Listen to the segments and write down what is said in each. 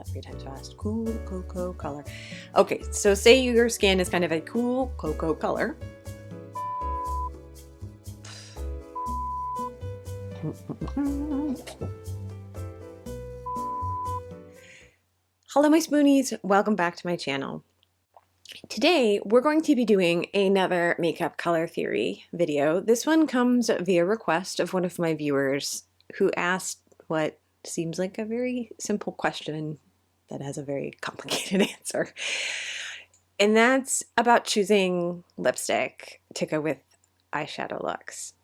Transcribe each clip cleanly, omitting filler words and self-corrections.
that 3 times fast. Cool cocoa color. Okay, so say your skin is kind of a cool cocoa color. Hello my Spoonies, welcome back to my channel. Today we're going to be doing another makeup color theory video. This one comes via request of one of my viewers who asked what seems like a very simple question that has a very complicated answer. And that's about choosing lipstick to go with eyeshadow looks.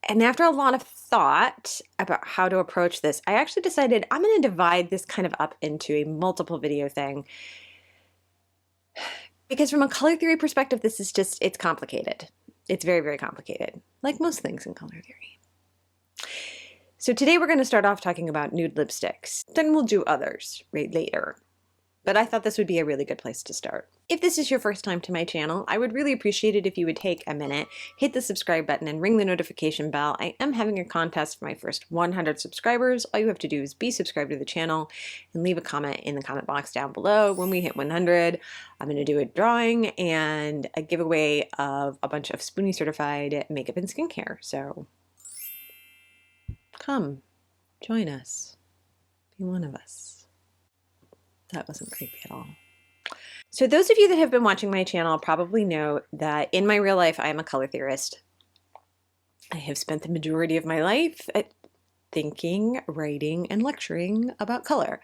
And after a lot of thought about how to approach this, I actually decided I'm going to divide this kind of up into a multiple video thing. Because from a color theory perspective, this is just, it's complicated. It's very, very complicated, like most things in color theory. So today we're going to start off talking about nude lipsticks. Then we'll do others right later. But I thought this would be a really good place to start. If this is your first time to my channel, I would really appreciate it if you would take a minute, hit the subscribe button, and ring the notification bell. I am having a contest for my first 100 subscribers. All you have to do is be subscribed to the channel and leave a comment in the comment box down below. When we hit 100, I'm going to do a drawing and a giveaway of a bunch of Spoonie certified makeup and skincare. So come, join us, be one of us. That wasn't creepy at all. So those of you that have been watching my channel probably know that in my real life, I am a color theorist. I have spent the majority of my life thinking, writing, and lecturing about color.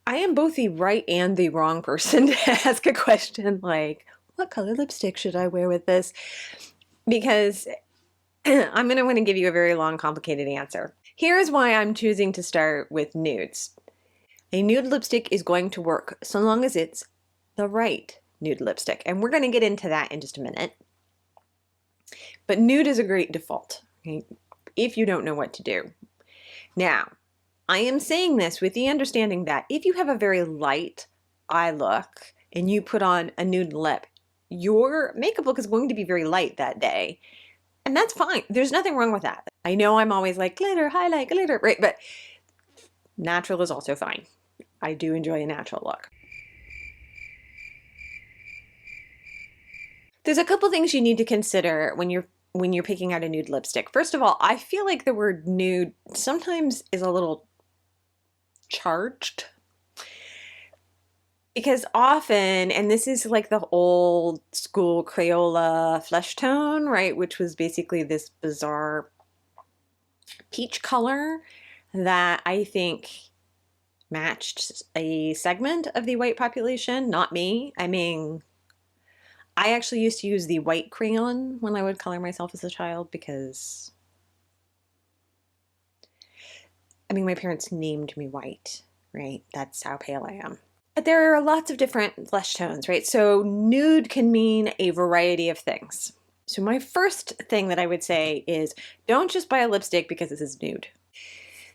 I am both the right and the wrong person to ask a question like, what color lipstick should I wear with this? Because I'm going to want to give you a very long, complicated answer. Here's why I'm choosing to start with nudes. A nude lipstick is going to work so long as it's the right nude lipstick. And we're going to get into that in just a minute. But nude is a great default, okay, if you don't know what to do. Now, I am saying this with the understanding that if you have a very light eye look and you put on a nude lip, your makeup look is going to be very light that day. And that's fine. There's nothing wrong with that. I know I'm always like glitter, highlight, glitter, right? But natural is also fine. I do enjoy a natural look. There's a couple things you need to consider when you're picking out a nude lipstick. First of all, I feel like the word nude sometimes is a little charged. Because often, and this is like the old school Crayola flesh tone, right? Which was basically this bizarre peach color that I think matched a segment of the white population, not me. I mean, I actually used to use the white crayon when I would color myself as a child because, I mean, my parents named me white, right? That's how pale I am. But there are lots of different flesh tones, right? So nude can mean a variety of things. So my first thing that I would say is don't just buy a lipstick because this is nude.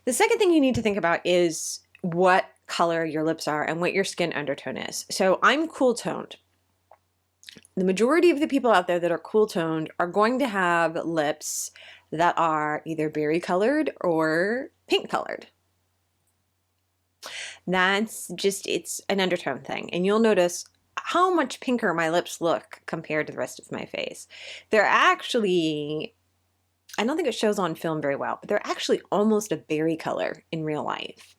The second thing you need to think about is what color your lips are and what your skin undertone is. So I'm cool toned. The majority of the people out there that are cool toned are going to have lips that are either berry colored or pink colored. That's just, it's an undertone thing. And you'll notice how much pinker my lips look compared to the rest of my face. They're actually, I don't think it shows on film very well, but they're actually almost a berry color in real life.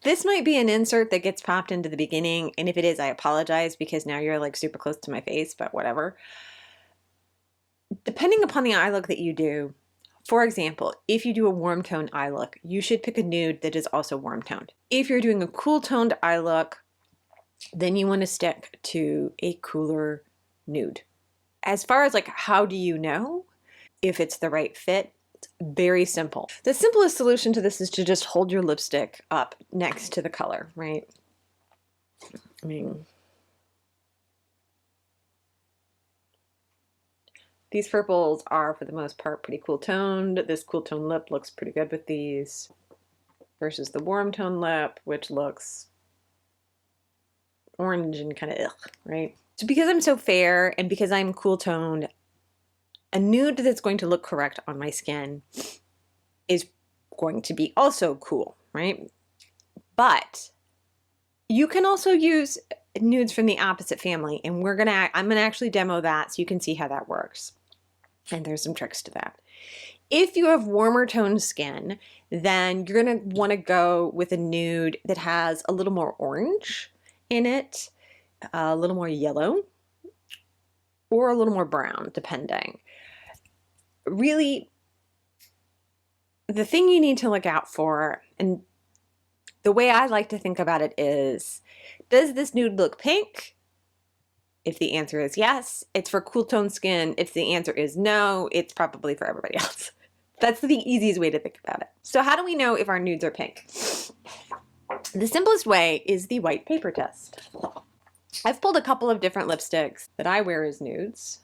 This might be an insert that gets popped into the beginning, and if it is, I apologize because now you're like super close to my face, but whatever. Depending upon the eye look that you do, for example, if you do a warm toned eye look, you should pick a nude that is also warm toned. If you're doing a cool toned eye look, then you want to stick to a cooler nude. As far as like, how do you know if it's the right fit? It's very simple. The simplest solution to this is to just hold your lipstick up next to the color, right? I mean, these purples are for the most part pretty cool toned. This cool toned lip looks pretty good with these versus the warm toned lip, which looks orange and kind of ugh, right? So because I'm so fair and because I'm cool toned, a nude that's going to look correct on my skin is going to be also cool, right? But you can also use nudes from the opposite family, and I'm gonna actually demo that so you can see how that works. And there's some tricks to that. If you have warmer toned skin, then you're gonna wanna go with a nude that has a little more orange in it, a little more yellow, or a little more brown, depending. Really, the thing you need to look out for, and the way I like to think about it is, does this nude look pink? If the answer is yes, it's for cool tone skin. If the answer is no, it's probably for everybody else. That's the easiest way to think about it. So how do we know if our nudes are pink? The simplest way is the white paper test. I've pulled a couple of different lipsticks that I wear as nudes.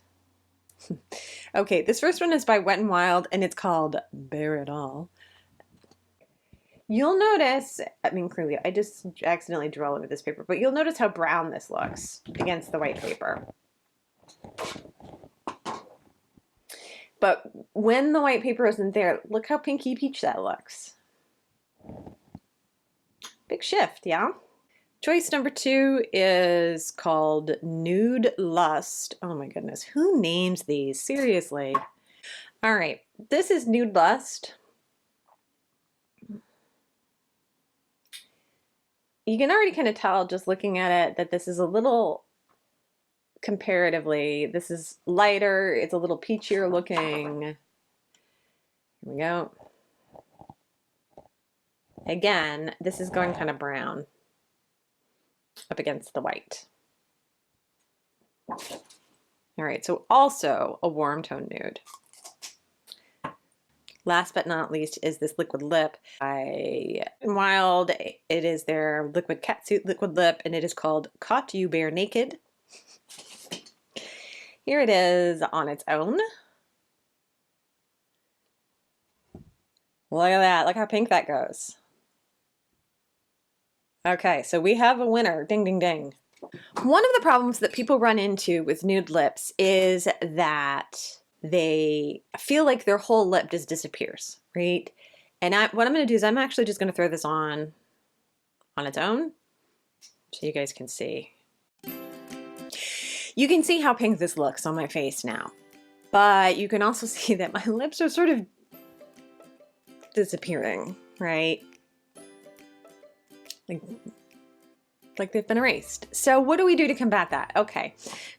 Okay, this first one is by Wet n Wild, and it's called Bare It All. You'll notice, I mean, clearly, I just accidentally drew all over this paper, but you'll notice how brown this looks against the white paper. But when the white paper isn't there, look how pinky peach that looks. Big shift, yeah? Choice number 2 is called Nude Lust. Oh my goodness, who names these? Seriously. All right, this is Nude Lust. You can already kind of tell just looking at it that this is a little, comparatively, this is lighter, it's a little peachier looking. Here we go. Again, this is going kind of brown up against the white. All right, so also a warm tone nude. Last but not least is this liquid lip by Wet n Wild. It is their liquid catsuit liquid lip, and it is called Caught You Bare Naked. Here it is on its own. Look at that, look how pink that goes. Okay, so we have a winner, ding, ding, ding. One of the problems that people run into with nude lips is that they feel like their whole lip just disappears, right? And what I'm gonna do is I'm actually just gonna throw this on its own so you guys can see. You can see how pink this looks on my face now, but you can also see that my lips are sort of disappearing, right? Like they've been erased. So what do we do to combat that? Okay,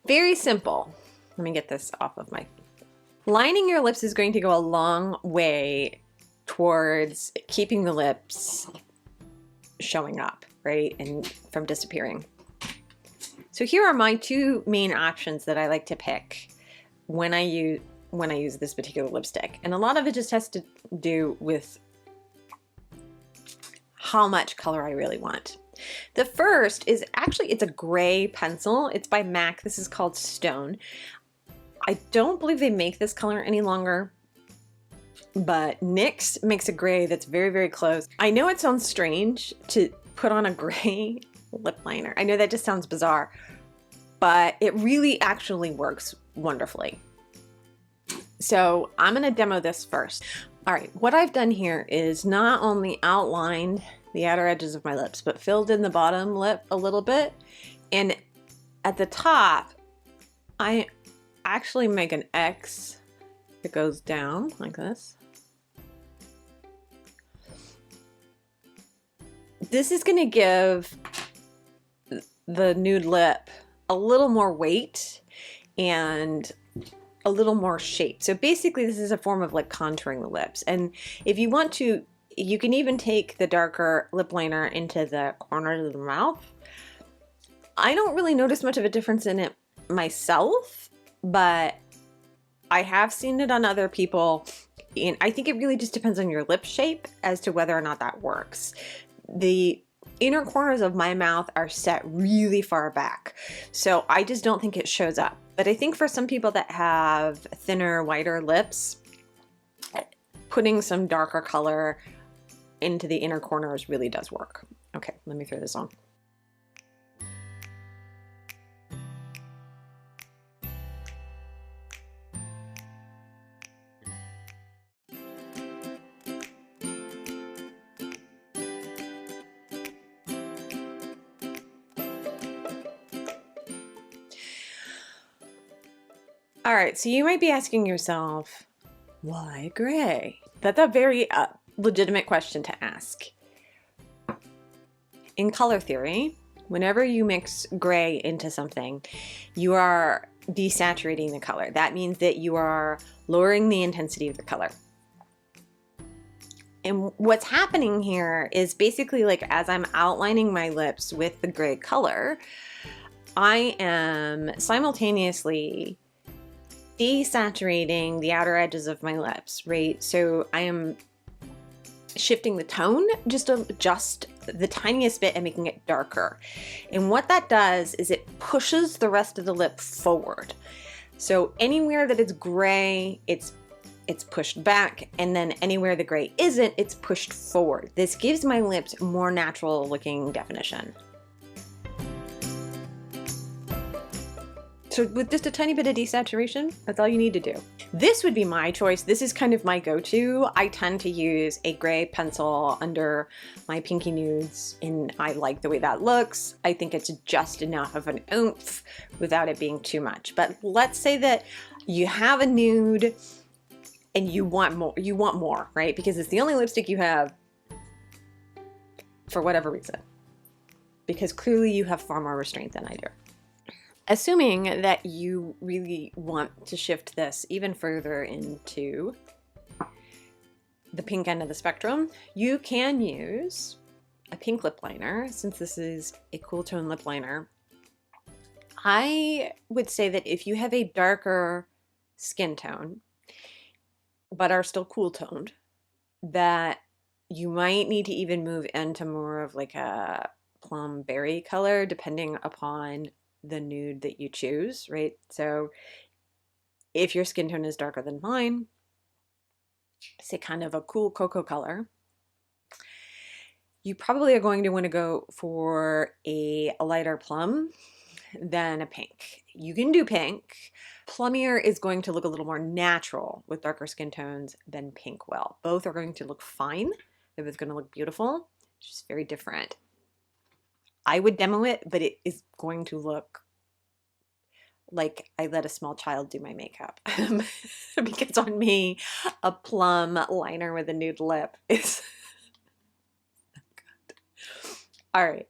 very simple. Let me get this off of my... Lining your lips is going to go a long way towards keeping the lips showing up, right? And from disappearing. So here are my 2 main options that I like to pick when I use this particular lipstick. And a lot of it just has to do with how much color I really want. The first is actually, it's a gray pencil. It's by MAC. This is called Stone. I don't believe they make this color any longer, but NYX makes a gray that's very, very close. I know it sounds strange to put on a gray lip liner. I know that just sounds bizarre, but it really actually works wonderfully. So I'm gonna demo this first. All right, what I've done here is not only outlined the outer edges of my lips, but filled in the bottom lip a little bit. And at the top, I actually make an X that goes down like this. This is gonna give the nude lip a little more weight and a little more shape. So basically this is a form of like contouring the lips. And if you want to, you can even take the darker lip liner into the corners of the mouth. I don't really notice much of a difference in it myself, but I have seen it on other people. And I think it really just depends on your lip shape as to whether or not that works. The inner corners of my mouth are set really far back, so I just don't think it shows up. But I think for some people that have thinner, wider lips, putting some darker color into the inner corners really does work. Okay, let me throw this on. All right, so you might be asking yourself, why gray? That's a very legitimate question to ask. In color theory, whenever you mix gray into something, you are desaturating the color. That means that you are lowering the intensity of the color. And what's happening here is basically like as I'm outlining my lips with the gray color, I am simultaneously desaturating the outer edges of my lips, right? So I am shifting the tone just the tiniest bit and making it darker. And what that does is it pushes the rest of the lip forward. So anywhere that it's gray, it's pushed back, and then anywhere the gray isn't, it's pushed forward. This gives my lips more natural looking definition. So with just a tiny bit of desaturation, that's all you need to do. This would be my choice. This is kind of my go-to. I tend to use a gray pencil under my pinky nudes, and I like the way that looks. I think it's just enough of an oomph without it being too much. But let's say that you have a nude and you want more, right? Because it's the only lipstick you have for whatever reason. Because clearly you have far more restraint than I do. Assuming that you really want to shift this even further into the pink end of the spectrum, you can use a pink lip liner. Since this is a cool tone lip liner, I would say that if you have a darker skin tone, but are still cool toned, that you might need to even move into more of like a plum berry color, depending upon the nude that you choose, right? So if your skin tone is darker than mine, say kind of a cool cocoa color, you probably are going to want to go for a lighter plum than a pink. You can do pink. Plummier is going to look a little more natural with darker skin tones than pink will. Both are going to look fine. They're both going to look beautiful. It's just very different. I would demo it, but it is going to look like I let a small child do my makeup. Because on me, a plum liner with a nude lip is good. All right.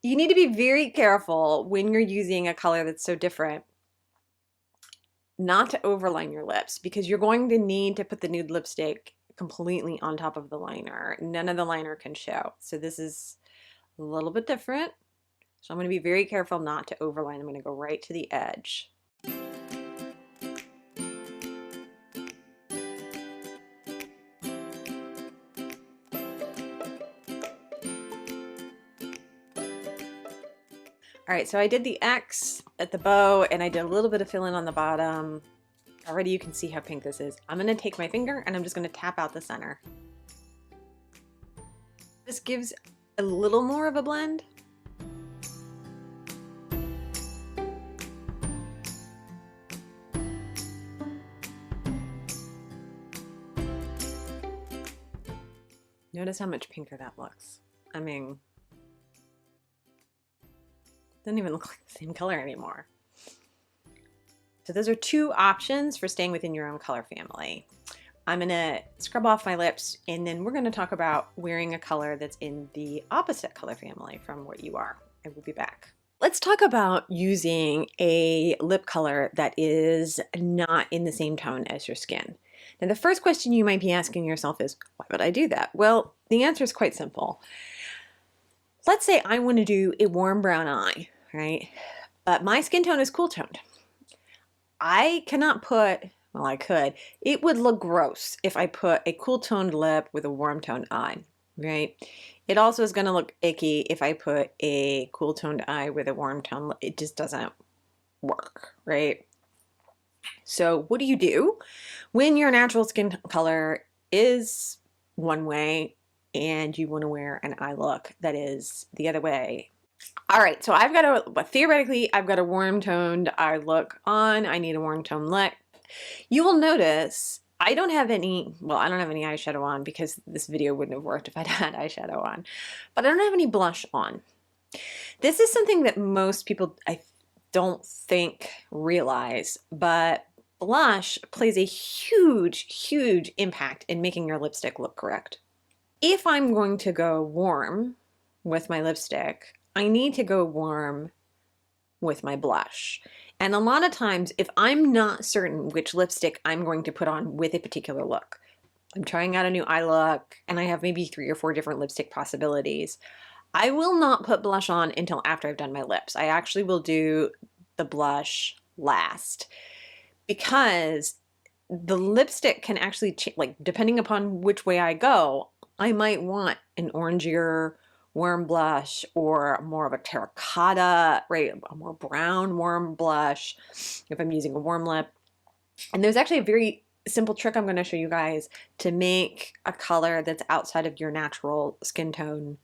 You need to be very careful when you're using a color that's so different not to overline your lips, because you're going to need to put the nude lipstick completely on top of the liner. None of the liner can show. So this is a little bit different. So I'm going to be very careful not to overline. I'm going to go right to the edge. All right, so I did the X at the bow and I did a little bit of fill in on the bottom. Already you can see how pink this is. I'm gonna take my finger and I'm just gonna tap out the center. This gives a little more of a blend. Notice how much pinker that looks. I mean, it doesn't even look like the same color anymore. So those are two options for staying within your own color family. I'm gonna scrub off my lips and then we're gonna talk about wearing a color that's in the opposite color family from what you are. I will be back. Let's talk about using a lip color that is not in the same tone as your skin. Now, the first question you might be asking yourself is, why would I do that? Well, the answer is quite simple. Let's say I want to do a warm brown eye, right? But my skin tone is cool toned. I cannot put, well, I could. It would look gross if I put a cool toned lip with a warm toned eye, right? It also is going to look icky if I put a cool toned eye with a warm tone lip. It just doesn't work, right? So what do you do when your natural skin color is one way and you want to wear an eye look that is the other way? All right, so theoretically, I've got a warm toned eye look on. I need a warm toned lip. You will notice I don't have any eyeshadow on because this video wouldn't have worked if I'd had eyeshadow on, but I don't have any blush on. This is something that most people, I don't think, realize, but blush plays a huge, huge impact in making your lipstick look correct. If I'm going to go warm with my lipstick, I need to go warm with my blush. And a lot of times, if I'm not certain which lipstick I'm going to put on with a particular look, I'm trying out a new eye look and I have maybe 3 or 4 different lipstick possibilities, I will not put blush on until after I've done my lips. I actually will do the blush last, because the lipstick can actually like, depending upon which way I go, I might want an orangier warm blush or more of a terracotta, right? A more brown warm blush if I'm using a warm lip. And there's actually a very simple trick I'm going to show you guys to make a color that's outside of your natural skin tone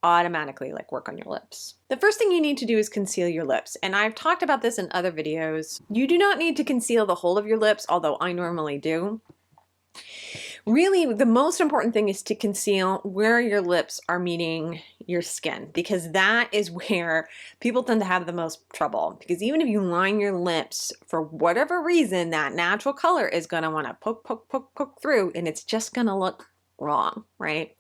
automatically like work on your lips. The first thing you need to do is conceal your lips. And I've talked about this in other videos. You do not need to conceal the whole of your lips, although I normally do. Really, the most important thing is to conceal where your lips are meeting your skin, because that is where people tend to have the most trouble. Because even if you line your lips, for whatever reason, that natural color is going to want to poke, poke, poke, poke through, and it's just going to look wrong, right?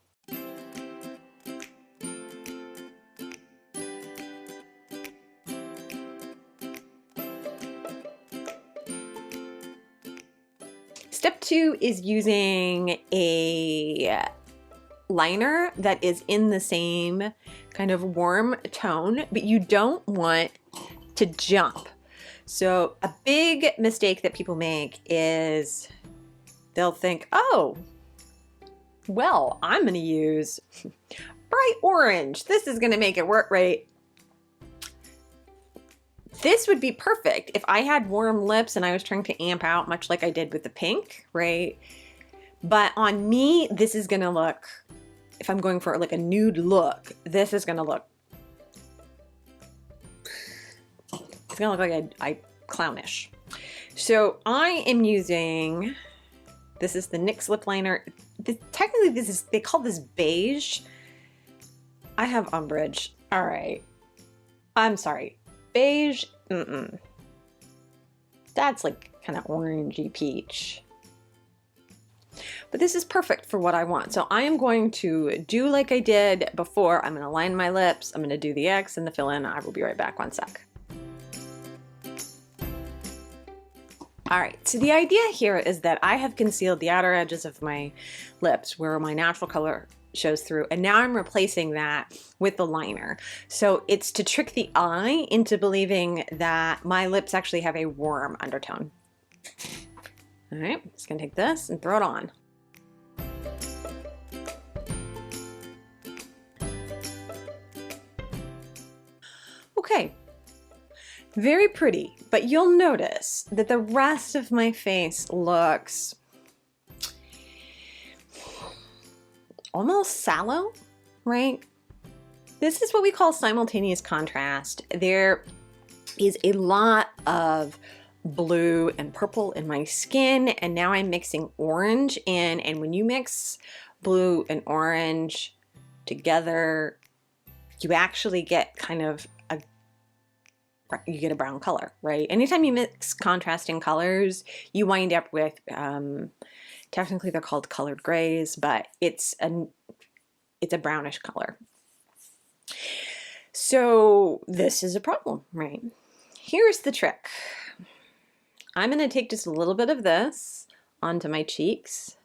Step 2 is using a liner that is in the same kind of warm tone, but you don't want to jump. So a big mistake that people make is they'll think, oh, well, I'm going to use bright orange. This is going to make it work right. This would be perfect if I had warm lips and I was trying to amp out, much like I did with the pink, right? But on me, this is gonna look, if I'm going for like a nude look, this is gonna look, it's gonna look like I clownish. So I am using, this is the NYX lip liner. Technically this is, they call this beige. I have umbrage. All right, I'm sorry. Beige, that's like kind of orangey peach. But this is perfect for what I want. So I am going to do like I did before. I'm going to line my lips. I'm going to do the X and the fill-in. I will be right back, 1 sec. All right, so the idea here is that I have concealed the outer edges of my lips where my natural color shows through, and now I'm replacing that with the liner. So it's to trick the eye into believing that my lips actually have a warm undertone. All right, I'm just gonna take this and throw it on. Okay, very pretty, but you'll notice that the rest of my face looks almost sallow, right? This is what we call simultaneous contrast. There is a lot of blue and purple in my skin, and now I'm mixing orange in, and when you mix blue and orange together, you actually get kind of you get a brown color, right? Anytime you mix contrasting colors, you wind up with technically they're called colored grays, but it's a brownish color. So this is a problem, right? Here's the trick. I'm going to take just a little bit of this onto my cheeks.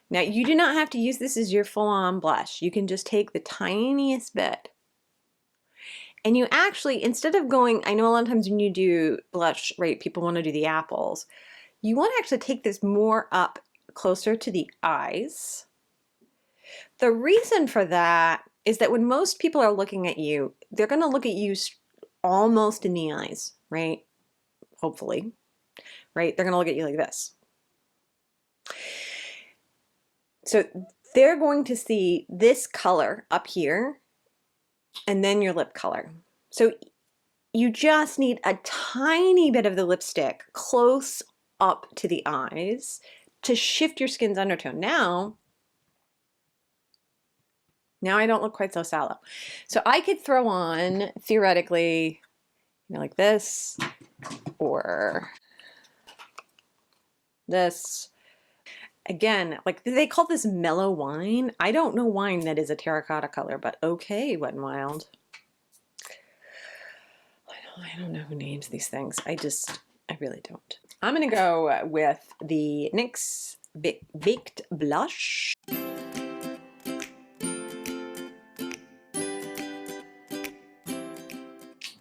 Now you do not have to use this as your full-on blush. You can just take the tiniest bit. And you actually, instead of going, I know a lot of times when you do blush, right, people want to do the apples. You want to actually take this more up closer to the eyes. The reason for that is that when most people are looking at you, they're going to look at you almost in the eyes, right? Hopefully, right? They're going to look at you like this. So they're going to see this color up here and then your lip color. So you just need a tiny bit of the lipstick close up to the eyes to shift your skin's undertone. Now I don't look quite so sallow. So I could throw on, theoretically, You know, like this or this. Again, like they call this mellow wine. I don't know wine that is a terracotta color, but okay, Wet n Wild. I don't know who names these things. I really don't. I'm gonna go with the NYX Baked Blush.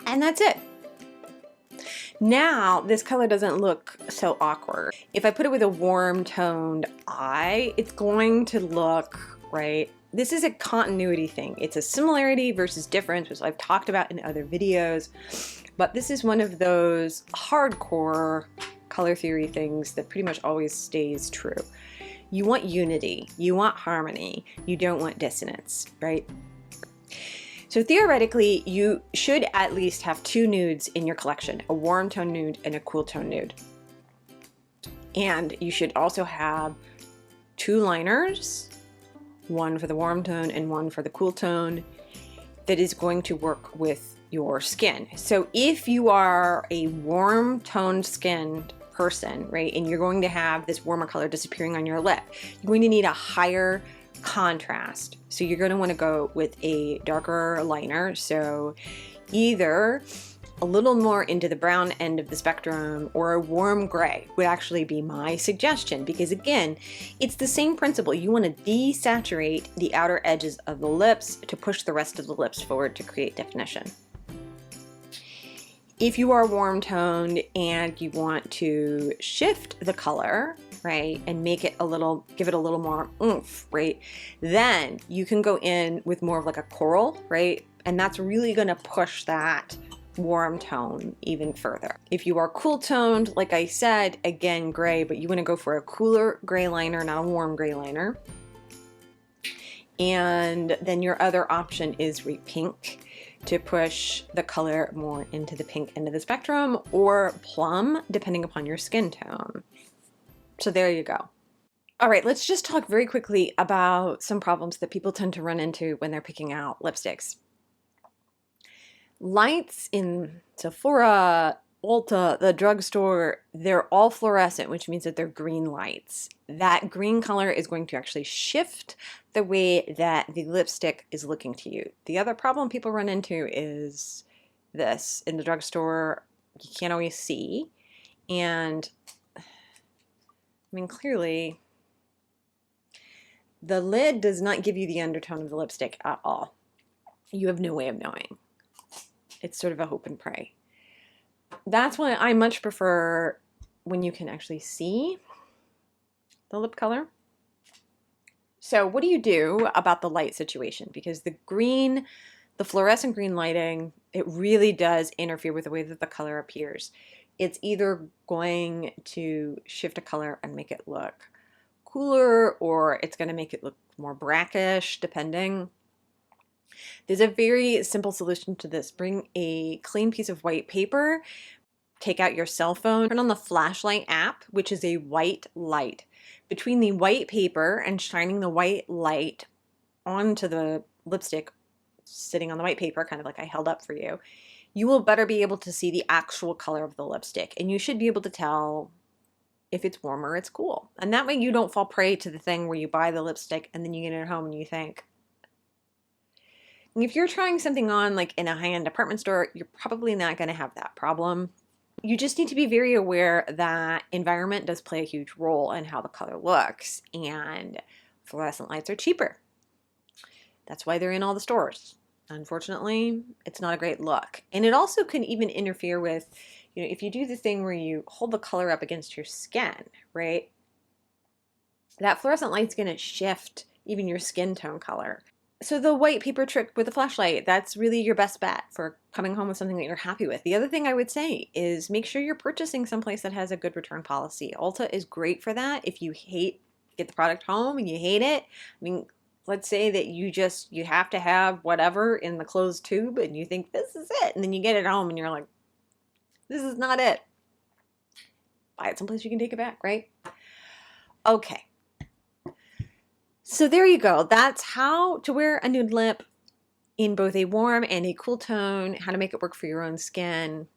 And that's it. Now, this color doesn't look so awkward. If I put it with a warm toned eye, it's going to look, right? This is a continuity thing. It's a similarity versus difference, which I've talked about in other videos, but this is one of those hardcore color theory things that pretty much always stays true. You want unity, you want harmony, you don't want dissonance, right? So theoretically, you should at least have 2 nudes in your collection, a warm tone nude and a cool tone nude. And you should also have 2 liners, one for the warm tone and one for the cool tone, that is going to work with your skin. So if you are a warm toned skinned person, right, and you're going to have this warmer color disappearing on your lip, you're going to need a higher contrast. So you're going to want to go with a darker liner. So either a little more into the brown end of the spectrum or a warm gray would actually be my suggestion, because again, it's the same principle. You want to desaturate the outer edges of the lips to push the rest of the lips forward to create definition. If you are warm toned and you want to shift the color, right, and make it a little, give it a little more oomph, right, then you can go in with more of like a coral, right, and that's really going to push that warm tone even further. If you are cool toned, like I said, again, gray, but you want to go for a cooler gray liner, not a warm gray liner. And then your other option is pink, to push the color more into the pink end of the spectrum, or plum, depending upon your skin tone. So there you go. All right, let's just talk very quickly about some problems that people tend to run into when they're picking out lipsticks. Lights in Sephora, Ulta, the drugstore, they're all fluorescent, which means that they're green lights. That green color is going to actually shift the way that the lipstick is looking to you. The other problem people run into is this. In the drugstore, you can't always see. And I mean, clearly, the lid does not give you the undertone of the lipstick at all. You have no way of knowing. It's sort of a hope and pray. That's why I much prefer when you can actually see the lip color. So what do you do about the light situation? Because the green, the fluorescent green lighting, it really does interfere with the way that the color appears. It's either going to shift a color and make it look cooler, or it's going to make it look more brackish, depending. There's a very simple solution to this. Bring a clean piece of white paper, take out your cell phone, turn on the flashlight app, which is a white light. Between the white paper and shining the white light onto the lipstick sitting on the white paper, kind of like I held up for you, you will better be able to see the actual color of the lipstick. And you should be able to tell if it's warm or it's cool. And that way you don't fall prey to the thing where you buy the lipstick and then you get it home and you think, if you're trying something on like in a high-end department store, you're probably not going to have that problem. You just need to be very aware that environment does play a huge role in how the color looks, and fluorescent lights are cheaper. That's why they're in all the stores. Unfortunately, it's not a great look. And it also can even interfere with, you know, if you do the thing where you hold the color up against your skin, right? That fluorescent light's going to shift even your skin tone color. So the white paper trick with the flashlight, that's really your best bet for coming home with something that you're happy with. The other thing I would say is make sure you're purchasing someplace that has a good return policy. Ulta is great for that. If you get the product home and you hate it, I mean, let's say that you have to have whatever in the closed tube and you think this is it, and then you get it home and you're like, this is not it. Buy it someplace you can take it back, right? Okay. So there you go. That's how to wear a nude lip in both a warm and a cool tone, how to make it work for your own skin.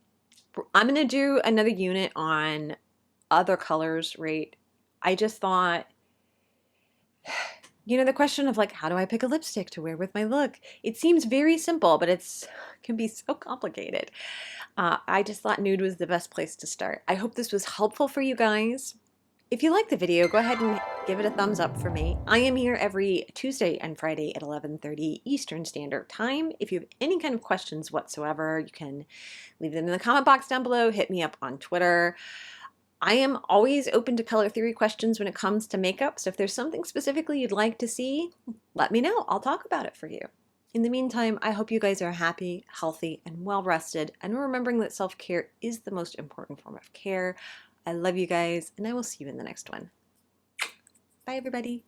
I'm going to do another unit on other colors, right? I just thought, you know, the question of like, how do I pick a lipstick to wear with my look? It seems very simple, but it's can be so complicated. I just thought nude was the best place to start. I hope this was helpful for you guys. If you like the video, go ahead and give it a thumbs up for me. I am here every Tuesday and Friday at 11:30 Eastern Standard Time. If you have any kind of questions whatsoever, you can leave them in the comment box down below. Hit me up on Twitter. I am always open to color theory questions when it comes to makeup, so if there's something specifically you'd like to see, let me know. I'll talk about it for you. In the meantime, I hope you guys are happy, healthy, and well-rested, and remembering that self-care is the most important form of care. I love you guys, and I will see you in the next one. Bye, everybody.